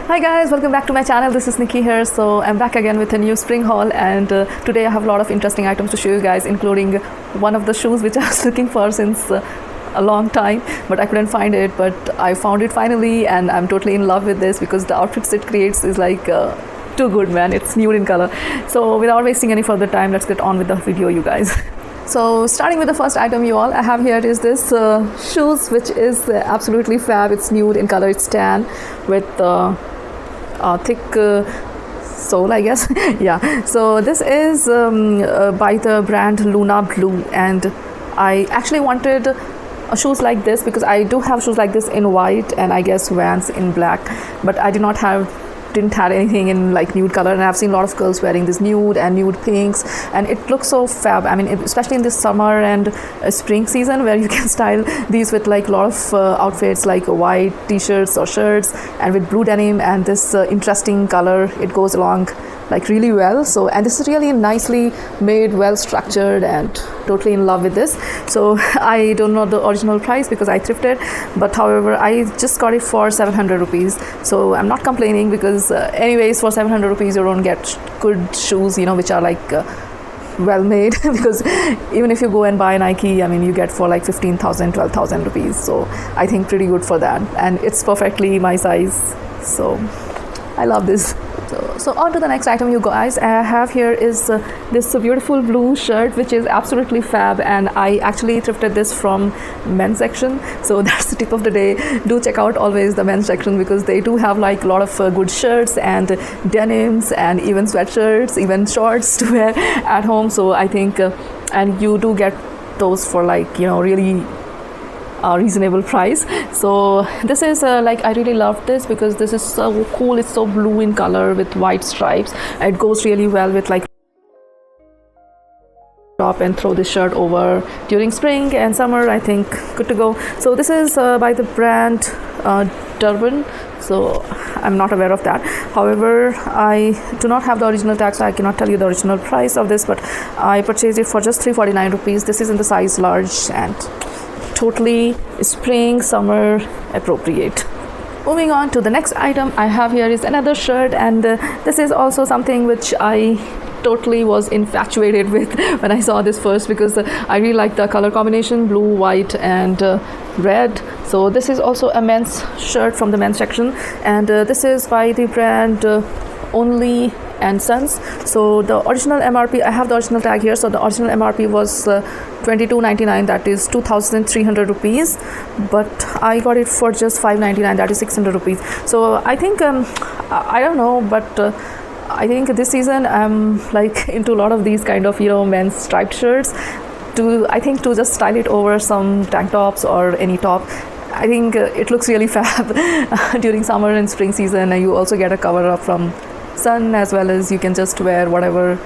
Hi guys, welcome back to my channel. This is Nikki here. So I'm back again with a new spring haul, and today I have a lot of interesting items to show you guys, including one of the shoes which I was looking for since a long time, but I couldn't find it, but I found it finally, and I'm totally in love with this because the outfits it creates is like too good, man. It's nude in color. So without wasting any further time, let's get on with the video, you guys. So starting with the first item you all I have here is this shoes, which is absolutely fab. It's nude in color, it's tan with thick sole, I guess. Yeah, so this is by the brand Luna Blue, and I actually wanted shoes like this because I do have shoes like this in white and I guess Vans in black, but I didn't have anything in like nude color, and I've seen a lot of girls wearing this nude and nude pinks, and it looks so fab. I mean, especially in this summer and spring season where you can style these with like a lot of outfits like white t-shirts or shirts and with blue denim, and this interesting color, it goes along like really well. So, and this is really nicely made, well structured, and totally in love with this. So I don't know the original price because I thrifted, but however I just got it for 700 rupees. So I'm not complaining because anyways, for 700 rupees you don't get good shoes, you know, which are like well made because even if you go and buy Nike, I mean, you get for like 15,000 12,000 rupees. So I think pretty good for that, and it's perfectly my size, so I love this. So on to the next item you guys I have here is this beautiful blue shirt, which is absolutely fab, and I actually thrifted this from men's section. So that's the tip of the day. Do check out always the men's section because they do have like a lot of good shirts and denims and even sweatshirts, even shorts to wear at home. So I think and you do get those for like, you know, really reasonable price. So this is like, I really love this because this is so cool. It's so blue in color with white stripes. It goes really well with like top and throw this shirt over during spring and summer. I think good to go. So this is by the brand Grwm. So I'm not aware of that. However, I do not have the original tag, so I cannot tell you the original price of this, but I purchased it for just 349 rupees. This is in the size large and totally spring summer appropriate. Moving on to the next item I have here is another shirt, and this is also something which I totally was infatuated with when I saw this first because I really like the color combination, blue, white and red. So this is also a men's shirt from the men's section, and this is by the brand Only and Sons. So the original MRP, I have the original tag here, so the original MRP was 22.99, that is 2,300 rupees, but I got it for just 599, that is 600 rupees. So I think I don't know, but I think this season I'm like into a lot of these kind of, you know, men's striped shirts to just style it over some tank tops or any top. I think it looks really fab during summer and spring season. You also get a cover up from sun, as well as you can just wear whatever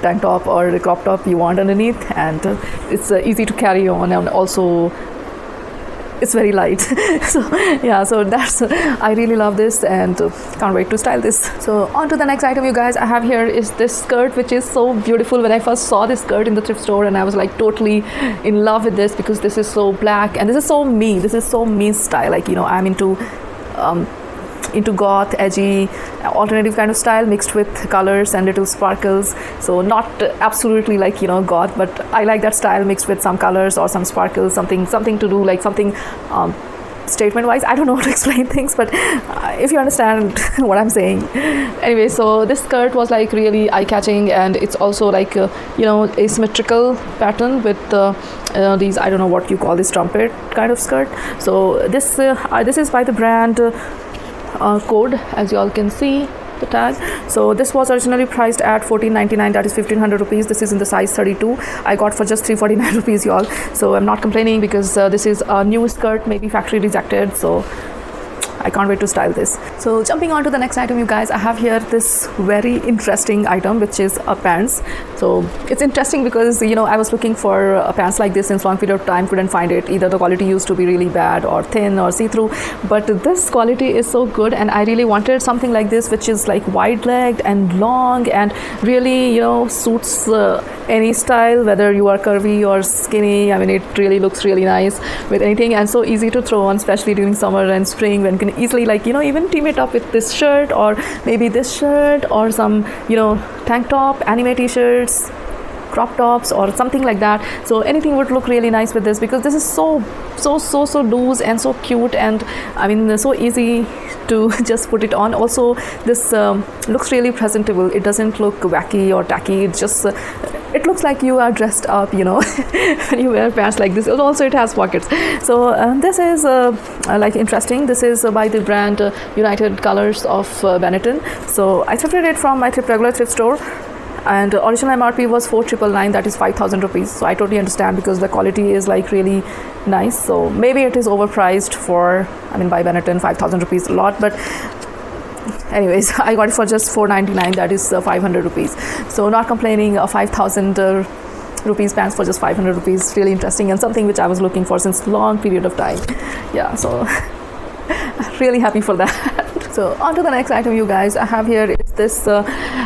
tank top or crop top you want underneath, and it's easy to carry on, and also it's very light. So yeah, so that's I really love this and can't wait to style this. So on to the next item you guys I have here is this skirt, which is so beautiful. When I first saw this skirt in the thrift store, and I was like totally in love with this because this is so black and this is so me. This is so me style. Like, you know, I'm into goth, edgy, alternative kind of style mixed with colors and little sparkles. So not absolutely like, you know, goth, but I like that style mixed with some colors or some sparkles, something to do like something statement wise. I don't know how to explain things, but if you understand what I'm saying. Anyway, so this skirt was like really eye-catching, and it's also like you know, asymmetrical pattern with these, I don't know what you call this, trumpet kind of skirt. So this is by the brand Code, as you all can see the tag. So this was originally priced at 14.99, that is 1,500 rupees. This is in the size 32. I got for just 349 rupees, y'all. So I'm not complaining because this is a new skirt, maybe factory rejected. So I can't wait to style this. So jumping on to the next item you guys, I have here this very interesting item, which is a pants. So it's interesting because, you know, I was looking for a pants like this since long period of time, couldn't find it. Either the quality used to be really bad or thin or see-through, but this quality is so good, and I really wanted something like this which is like wide-legged and long and really, you know, suits any style, whether you are curvy or skinny. I mean, it really looks really nice with anything, and so easy to throw on, especially during summer and spring when easily, like, you know, even team it up with this shirt, or maybe this shirt, or some, you know, tank top, anime t-shirts, crop tops, or something like that. So anything would look really nice with this, because this is so loose and so cute, and I mean, so easy to just put it on. Also, this looks really presentable. It doesn't look wacky or tacky. It just it looks like you are dressed up, you know, when you wear pants like this. Also, it has pockets. So this is like interesting. This is by the brand United Colors of Benetton. So I thrifted it from my regular thrift store, and original MRP was 4,999, that is 5,000 rupees. So I totally understand, because the quality is like really nice. So maybe it is overpriced for, I mean, by Benetton, 5,000 rupees a lot, but anyways, I got it for just 499, that is 500 rupees. So not complaining. 5,000 rupees pants for just 500 rupees, really interesting, and something which I was looking for since long period of time. Yeah, so really happy for that. So on to the next item, you guys. I have here is this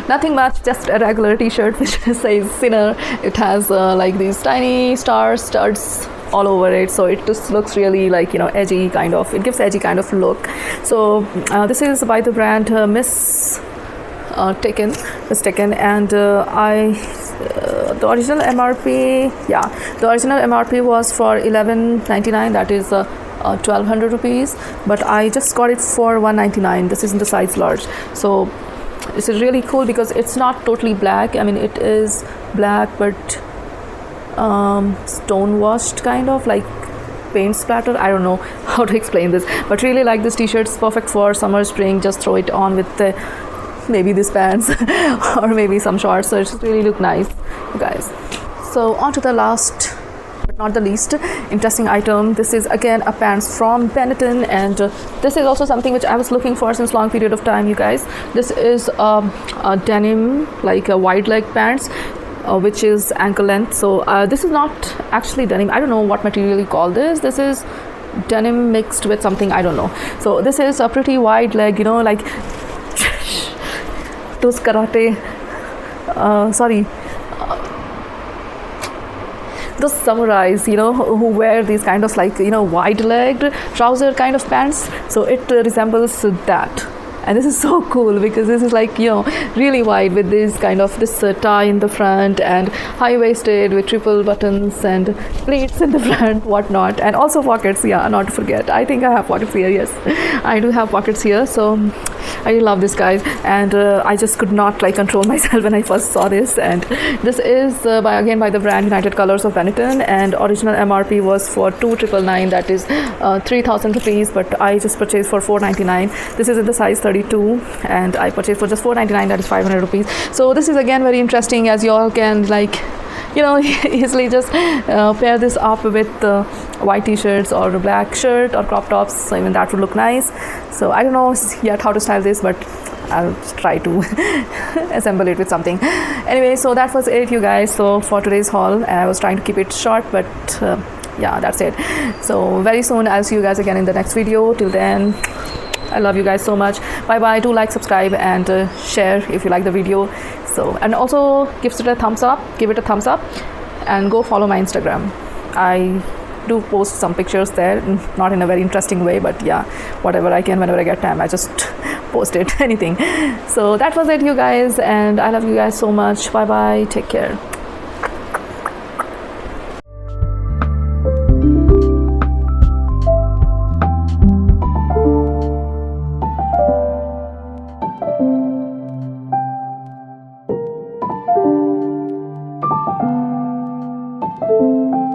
nothing much, just a regular t-shirt which says Sinner. It has like these tiny star studs all over it, so it just looks really like, you know, edgy kind of. It gives edgy kind of look. So this is by the brand Miss Taken, and the original MRP, yeah, the original MRP was for 1199, that is 1,200 rupees, but I just got it for 199. This is in the size large. So this is really cool, because it's not totally black. I mean, it is black, but stone washed kind of, like paint splatter. I don't know how to explain this, but really like this t-shirt. It's perfect for summer, spring. Just throw it on with maybe these pants or maybe some shorts. So it really look nice, you guys. So on to the last but not the least interesting item. This is again a pants from Benetton, and this is also something which I was looking for since long period of time, you guys. This is a denim, like a wide leg pants, which is ankle length. So this is not actually denim. I don't know what material you call this. This is denim mixed with something, I don't know. So this is a pretty wide leg, you know, like those karate those samurais, you know, who wear these kind of, like, you know, wide legged trouser kind of pants. So it resembles that. And this is so cool, because this is like, you know, really wide with this kind of this tie in the front, and high-waisted with triple buttons and pleats in the front, whatnot, and also pockets. Yeah, not to forget, I think I have pockets here. Yes, I do have pockets here. So I really love this, guys, and I just could not like control myself when I first saw this. And this is by the brand United Colors of Benetton, and original MRP was for 2,999, that is 3,000 rupees, but I just purchased for 499. This is in the size 32, and I purchased for just 499, that is 500 rupees. So this is again very interesting, as you all can, like, you know, easily just pair this up with white t-shirts or a black shirt or crop tops. So even that would look nice. So I don't know yet how to style this, but I'll try to assemble it with something. Anyway, so that was it, you guys. So for today's haul, I was trying to keep it short, but yeah, that's it. So very soon I'll see you guys again in the next video. Till then, I love you guys so much. Bye bye. Do like, subscribe, and share if you like the video. So, and also give it a thumbs up, and go follow my Instagram. I do post some pictures there, not in a very interesting way, but yeah, whatever I can, whenever I get time, I just post it, anything. So that was it, you guys, and I love you guys so much. Bye bye. Take care. Thank you.